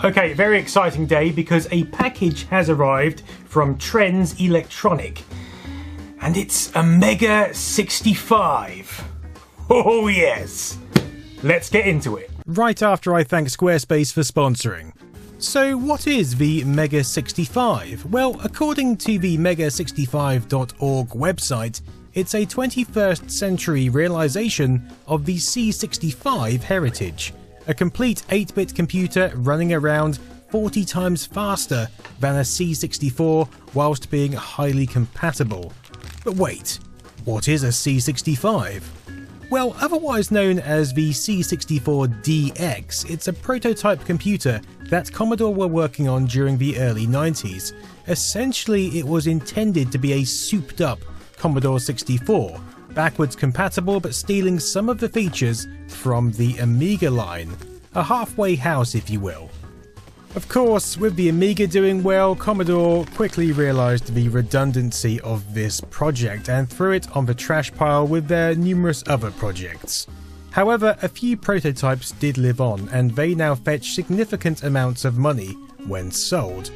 Okay, very exciting day because a package has arrived from Trends Electronic and it's a Mega 65. Oh yes! Let's get into it. Right after I thank Squarespace for sponsoring. So what is the Mega 65? Well, according to the mega65.org website, it's a 21st century realization of the C65 heritage. A complete 8-bit computer running around 40 times faster than a C64 whilst being highly compatible. But wait, what is a C65? Well, otherwise known as the C64DX, it's a prototype computer that Commodore were working on during the early 90s. Essentially, it was intended to be a souped-up Commodore 64, backwards compatible but stealing some of the features from the Amiga line. A halfway house, if you will. Of course, with the Amiga doing well, Commodore quickly realised the redundancy of this project and threw it on the trash pile with their numerous other projects. However, a few prototypes did live on, and they now fetch significant amounts of money when sold.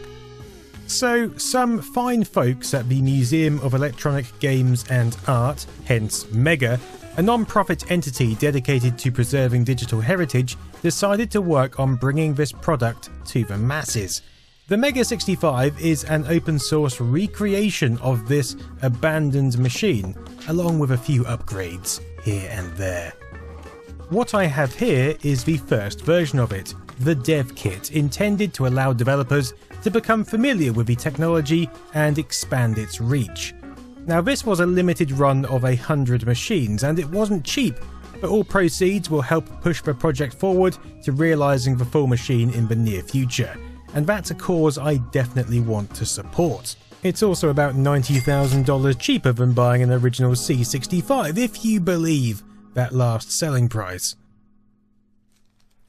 So, some fine folks at the Museum of Electronic Games and Art, hence MEGA, a non-profit entity dedicated to preserving digital heritage, decided to work on bringing this product to the masses. The Mega 65 is an open source recreation of this abandoned machine, along with a few upgrades here and there. What I have here is the first version of it, the dev kit, intended to allow developers to become familiar with the technology and expand its reach. Now, this was a limited run of 100 machines and it wasn't cheap, but all proceeds will help push the project forward to realising the full machine in the near future, and that's a cause I definitely want to support. It's also about $90,000 cheaper than buying an original C65, if you believe that last selling price.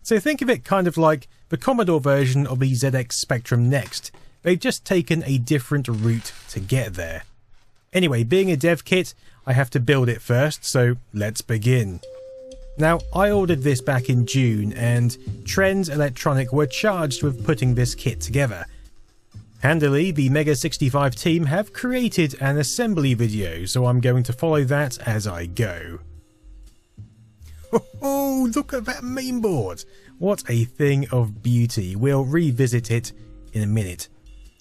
So think of it kind of like the Commodore version of the ZX Spectrum Next. They've just taken a different route to get there. Anyway, being a dev kit, I have to build it first, so let's begin. Now, I ordered this back in June, and Trends Electronic were charged with putting this kit together. Handily, the Mega 65 team have created an assembly video, so I'm going to follow that as I go. Oh, look at that mainboard! What a thing of beauty. We'll revisit it in a minute.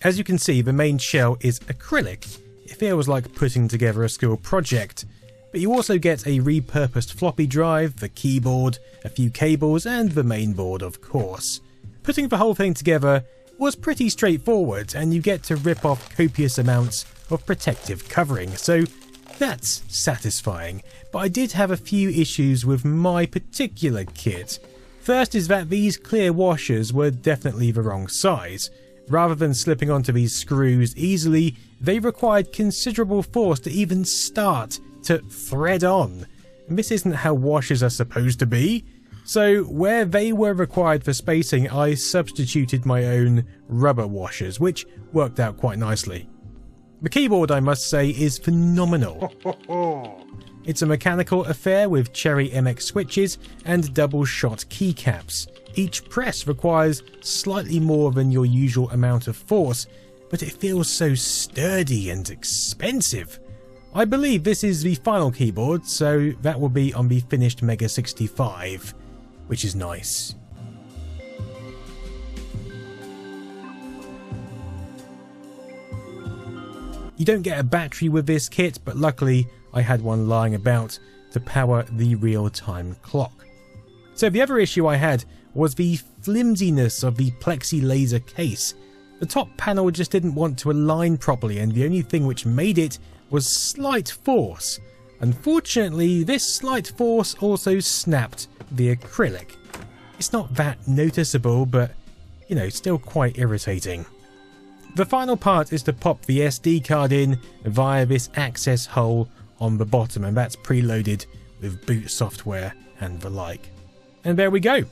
As you can see, the main shell is acrylic. It feels like putting together a school project. But you also get a repurposed floppy drive, the keyboard, a few cables, and the mainboard, of course. Putting the whole thing together was pretty straightforward, and you get to rip off copious amounts of protective covering, so that's satisfying. But I did have a few issues with my particular kit. First is that these clear washers were definitely the wrong size. Rather than slipping onto these screws easily, they required considerable force to even start to thread on. And this isn't how washers are supposed to be. So where they were required for spacing, I substituted my own rubber washers, which worked out quite nicely. The keyboard, I must say, is phenomenal. It's a mechanical affair with Cherry MX switches and double-shot keycaps. Each press requires slightly more than your usual amount of force, but it feels so sturdy and expensive. I believe this is the final keyboard, so that will be on the finished Mega 65, which is nice. You don't get a battery with this kit, but luckily I had one lying about to power the real-time clock. So the other issue I had was the flimsiness of the plexi laser case. The top panel just didn't want to align properly, and the only thing which made it was slight force. Unfortunately, this slight force also snapped the acrylic. It's not that noticeable, but, you know, still quite irritating. The final part is to pop the SD card in via this access hole on the bottom, and that's preloaded with boot software and the like. And there we go.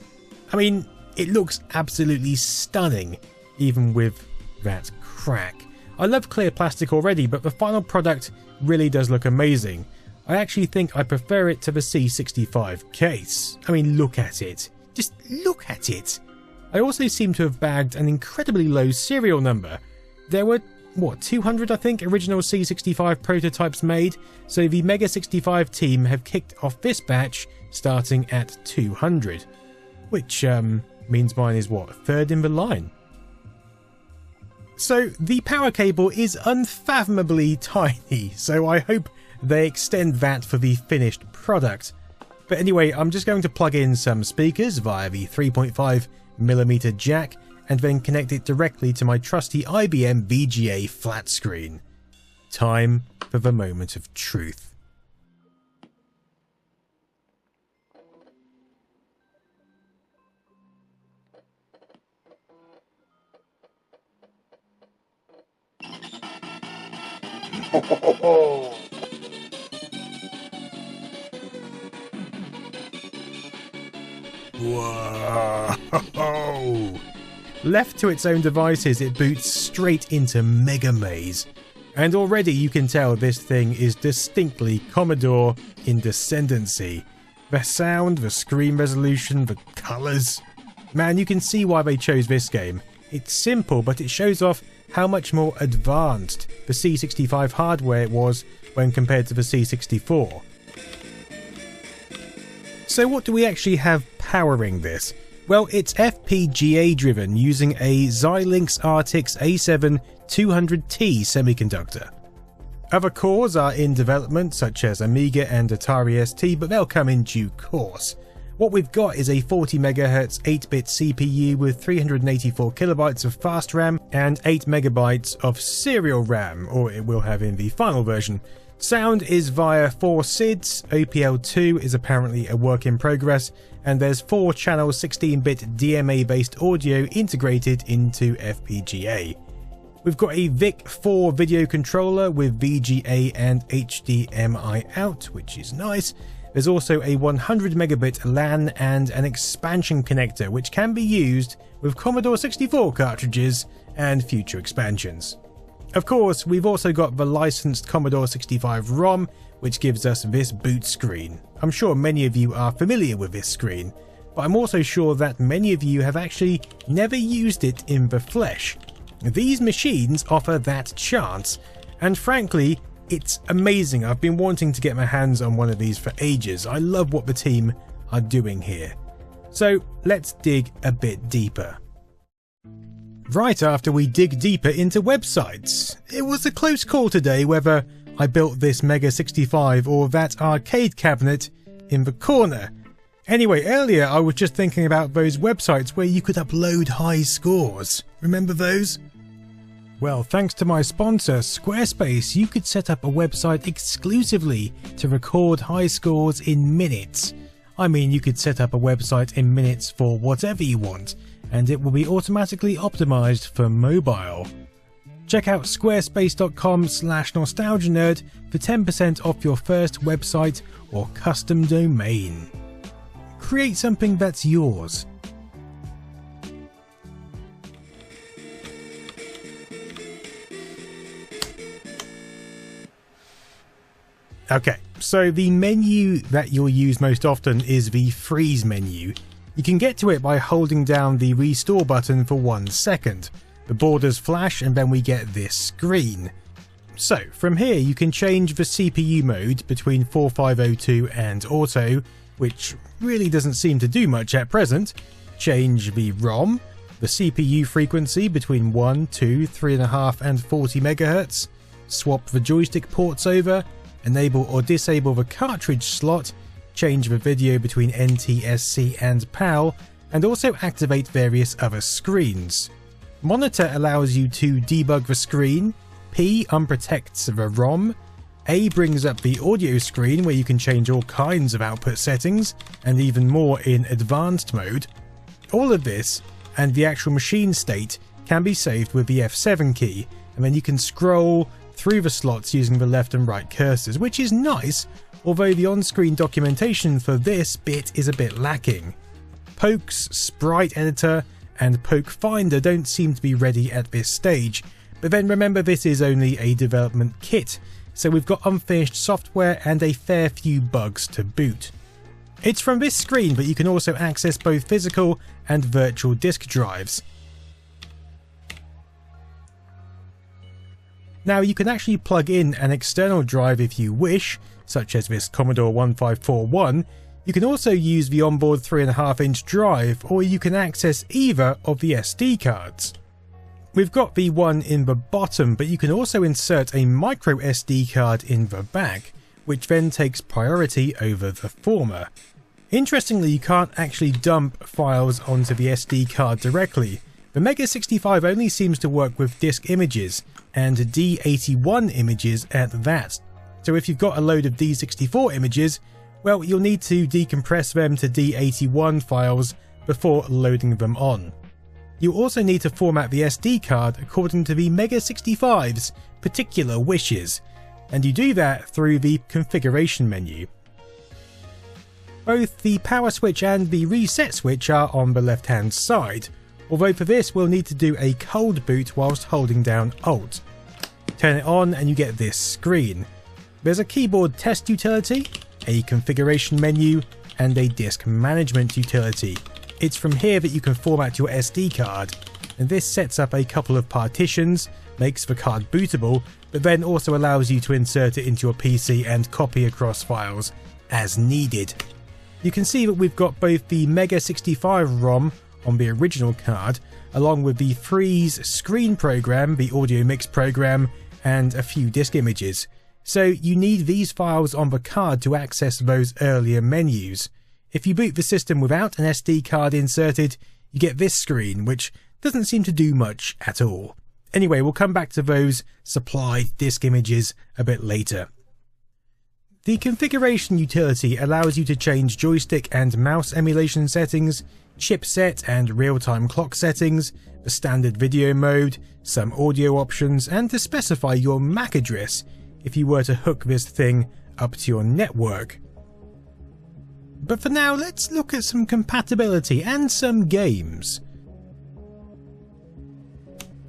I mean, it looks absolutely stunning, even with that crack. I love clear plastic already, but the final product really does look amazing. I actually think I prefer it to the C65 case. I mean, look at it. Just look at it. I also seem to have bagged an incredibly low serial number. There were, what, 200 I think original C65 prototypes made, so the Mega 65 team have kicked off this batch starting at 200, which means mine is what, third in the line. So the power cable is unfathomably tiny, so I hope they extend that for the finished product. But anyway, I'm just going to plug in some speakers via the 3.5mm jack and then connect it directly to my trusty IBM VGA flat screen. Time for the moment of truth. Whoa! Left to its own devices, it boots straight into Mega Maze. And already you can tell this thing is distinctly Commodore in descendancy. The sound, the screen resolution, the colours. Man, you can see why they chose this game. It's simple, but it shows off how much more advanced the C65 hardware was when compared to the C64. So what do we actually have powering this? Well, it's FPGA driven using a Xilinx RTX A7 200T semiconductor. Other cores are in development, such as Amiga and Atari ST, but they'll come in due course. What we've got is a 40MHz 8-bit CPU with 384KB of fast RAM and 8MB of serial RAM, or it will have in the final version. Sound is via 4 SIDs, OPL2 is apparently a work in progress, and there's 4-channel 16-bit DMA based audio integrated into FPGA. We've got a VIC-4 video controller with VGA and HDMI out, which is nice. There's also a 100Mb LAN and an expansion connector, which can be used with Commodore 64 cartridges and future expansions. Of course, we've also got the licensed Commodore 65 ROM, which gives us this boot screen. I'm sure many of you are familiar with this screen, but I'm also sure that many of you have actually never used it in the flesh. These machines offer that chance, and frankly, it's amazing. I've been wanting to get my hands on one of these for ages. I love what the team are doing here. So let's dig a bit deeper. Right after we dig deeper into websites, it was a close call today whether I built this Mega 65 or that arcade cabinet in the corner. Anyway, earlier I was just thinking about those websites where you could upload high scores. Remember those? Well, thanks to my sponsor, Squarespace, you could set up a website exclusively to record high scores in minutes. I mean, you could set up a website in minutes for whatever you want, and it will be automatically optimized for mobile. Check out squarespace.com/nostalgianerd for 10% off your first website or custom domain. Create something that's yours. Okay, so the menu that you'll use most often is the freeze menu. You can get to it by holding down the restore button for 1 second. The borders flash and then we get this screen. So from here you can change the CPU mode between 4502 and auto, which really doesn't seem to do much at present. Change the ROM, the CPU frequency between 1, 2, 3.5 and 40MHz. Swap the joystick ports over. Enable or disable the cartridge slot, change the video between NTSC and PAL, and also activate various other screens. Monitor allows you to debug the screen, P unprotects the ROM, A brings up the audio screen where you can change all kinds of output settings, and even more in advanced mode. All of this, and the actual machine state, can be saved with the F7 key, and then you can scroll through the slots using the left and right cursors, which is nice, although the on-screen documentation for this bit is a bit lacking. Pokes, Sprite Editor, and Poke Finder don't seem to be ready at this stage, but then remember this is only a development kit, so we've got unfinished software and a fair few bugs to boot. It's from this screen, but you can also access both physical and virtual disk drives. Now you can actually plug in an external drive if you wish, such as this Commodore 1541. You can also use the onboard 3.5-inch drive, or you can access either of the SD cards. We've got the one in the bottom, but you can also insert a micro SD card in the back, which then takes priority over the former. Interestingly, you can't actually dump files onto the SD card directly. The Mega 65 only seems to work with disk images, and D81 images at that. So if you've got a load of D64 images, well, you'll need to decompress them to D81 files before loading them on. You also need to format the SD card according to the Mega 65's particular wishes, and you do that through the configuration menu. Both the power switch and the reset switch are on the left hand side, although for this we'll need to do a cold boot whilst holding down Alt. Turn it on and you get this screen. There's a keyboard test utility, a configuration menu, and a disk management utility. It's from here that you can format your SD card, and this sets up a couple of partitions, makes the card bootable, but then also allows you to insert it into your PC and copy across files as needed. You can see that we've got both the Mega 65 ROM on the original card, along with the Freeze screen program, the audio mix program, and a few disk images. So you need these files on the card to access those earlier menus. If you boot the system without an SD card inserted, you get this screen, which doesn't seem to do much at all. Anyway, we'll come back to those supplied disk images a bit later. The configuration utility allows you to change joystick and mouse emulation settings, chipset and real-time clock settings, the standard video mode, some audio options, and to specify your MAC address if you were to hook this thing up to your network. But for now, let's look at some compatibility and some games.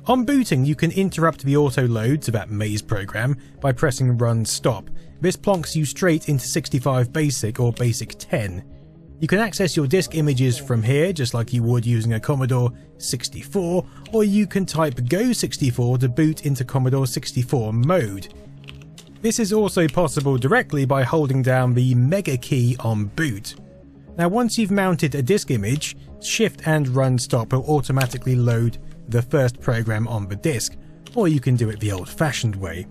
On booting, you can interrupt the auto load to that maze program by pressing Run Stop. This plonks you straight into 65 Basic or Basic 10. You can access your disk images from here, just like you would using a Commodore 64, or you can type Go 64 to boot into Commodore 64 mode. This is also possible directly by holding down the Mega key on boot. Now once you've mounted a disk image, Shift and Run Stop will automatically load the first program on the disk, or you can do it the old-fashioned way.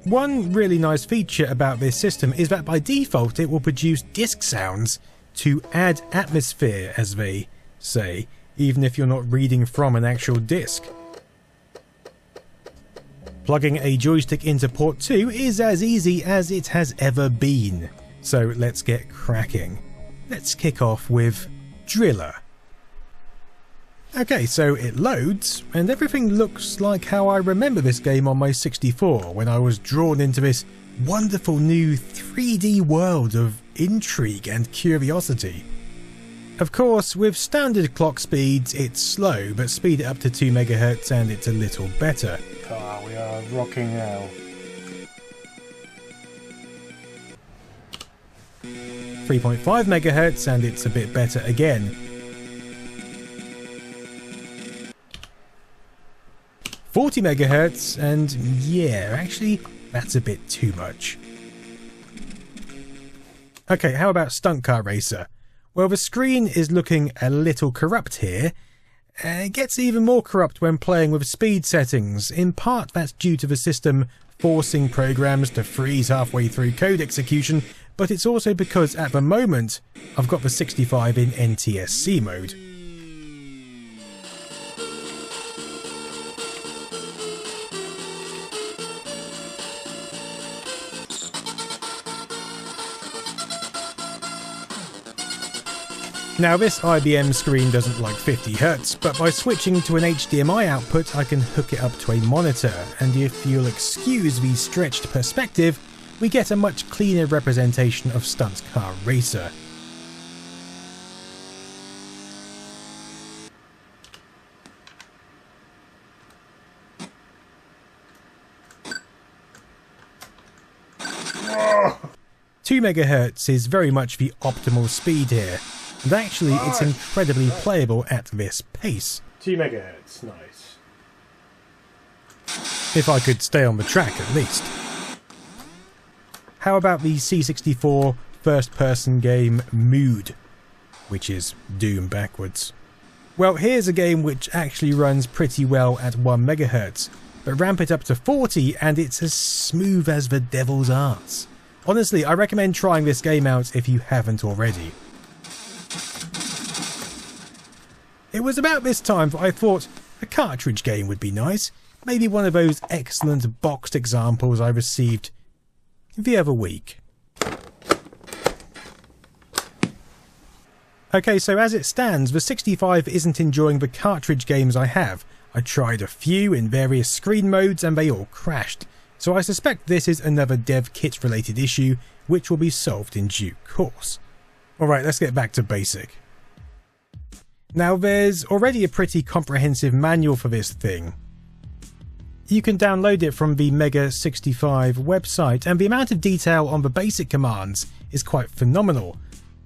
One really nice feature about this system is that by default it will produce disk sounds to add atmosphere, as they say, even if you're not reading from an actual disk. Plugging a joystick into port 2 is as easy as it has ever been, so let's get cracking. Let's kick off with Driller. Okay, so it loads, and everything looks like how I remember this game on my 64 when I was drawn into this wonderful new 3D world of intrigue and curiosity. Of course, with standard clock speeds it's slow, but speed it up to 2 MHz and it's a little better. Ah, we are rocking now. 3.5 MHz and it's a bit better again. 40 MHz and yeah, actually that's a bit too much. Okay, how about Stunt Car Racer? Well, the screen is looking a little corrupt here. It gets even more corrupt when playing with speed settings. In part that's due to the system forcing programs to freeze halfway through code execution, but it's also because at the moment I've got the 65 in NTSC mode. Now this IBM screen doesn't like 50 Hz, but by switching to an HDMI output I can hook it up to a monitor, and if you'll excuse the stretched perspective, we get a much cleaner representation of Stunt Car Racer. 2 MHz is very much the optimal speed here, and actually it's incredibly playable at this pace. 2 MHz, nice. If I could stay on the track at least. How about the C64 first-person game Mood, which is Doom backwards? Well, here's a game which actually runs pretty well at 1 MHz, but ramp it up to 40 and it's as smooth as the devil's arse. Honestly, I recommend trying this game out if you haven't already. It was about this time that I thought a cartridge game would be nice, maybe one of those excellent boxed examples I received the other week. Okay, so as it stands, the 65 isn't enjoying the cartridge games I have. I tried a few in various screen modes and they all crashed, so I suspect this is another dev kit related issue which will be solved in due course. Alright, let's get back to basic. Now there's already a pretty comprehensive manual for this thing. You can download it from the Mega 65 website, and the amount of detail on the basic commands is quite phenomenal.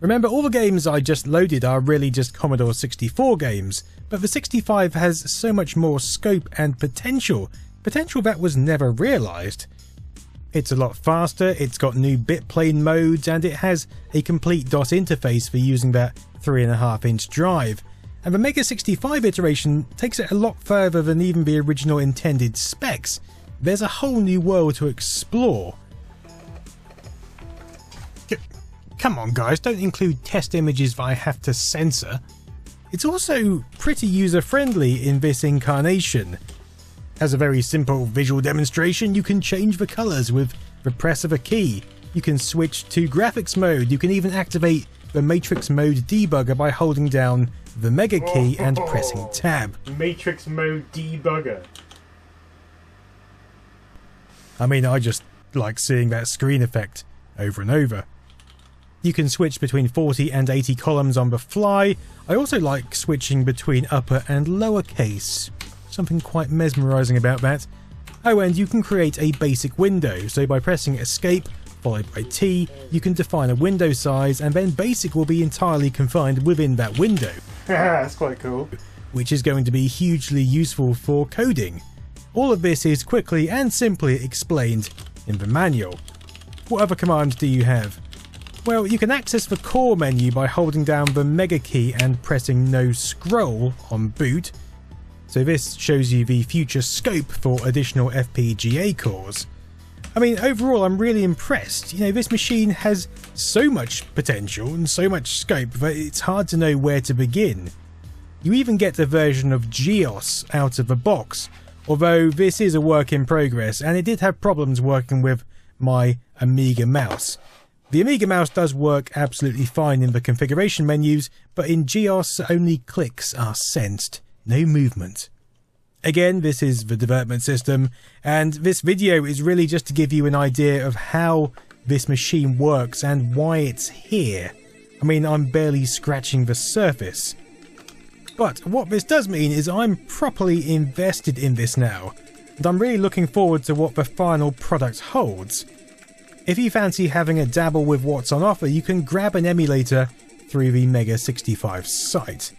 Remember, all the games I just loaded are really just Commodore 64 games, but the 65 has so much more scope and potential that was never realised. It's a lot faster, it's got new bitplane modes, and it has a complete DOS interface for using that 3.5-inch drive. And the Mega 65 iteration takes it a lot further than even the original intended specs. There's a whole new world to explore. Come on guys, don't include test images that I have to censor. It's also pretty user-friendly in this incarnation. As a very simple visual demonstration, you can change the colours with the press of a key. You can switch to graphics mode, you can even activate the matrix mode debugger by holding down the mega key and pressing tab. Matrix mode debugger. I mean, I just like seeing that screen effect over and over. You can switch between 40 and 80 columns on the fly. I also like switching between upper and lower case. Something quite mesmerising about that. Oh, and you can create a basic window, so by pressing escape followed by T, you can define a window size, and then basic will be entirely confined within that window. That's quite cool. Which is going to be hugely useful for coding. All of this is quickly and simply explained in the manual. What other commands do you have? Well, you can access the core menu by holding down the mega key and pressing no scroll on boot. So this shows you the future scope for additional FPGA cores. I mean, overall, I'm really impressed. You know, this machine has so much potential and so much scope that it's hard to know where to begin. You even get a version of GEOS out of the box, although this is a work in progress and it did have problems working with my Amiga mouse. The Amiga mouse does work absolutely fine in the configuration menus, but in GEOS only clicks are sensed, no movement. Again, this is the development system, and this video is really just to give you an idea of how this machine works and why it's here. I mean, I'm barely scratching the surface. But what this does mean is I'm properly invested in this now, and I'm really looking forward to what the final product holds. If you fancy having a dabble with what's on offer, you can grab an emulator through the Mega 65 site.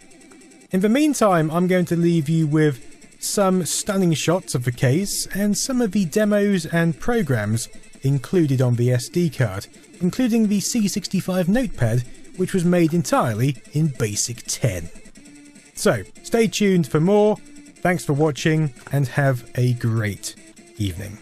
In the meantime, I'm going to leave you with some stunning shots of the case and some of the demos and programs included on the SD card, including the C65 notepad, which was made entirely in BASIC 10. So, stay tuned for more, thanks for watching, and have a great evening.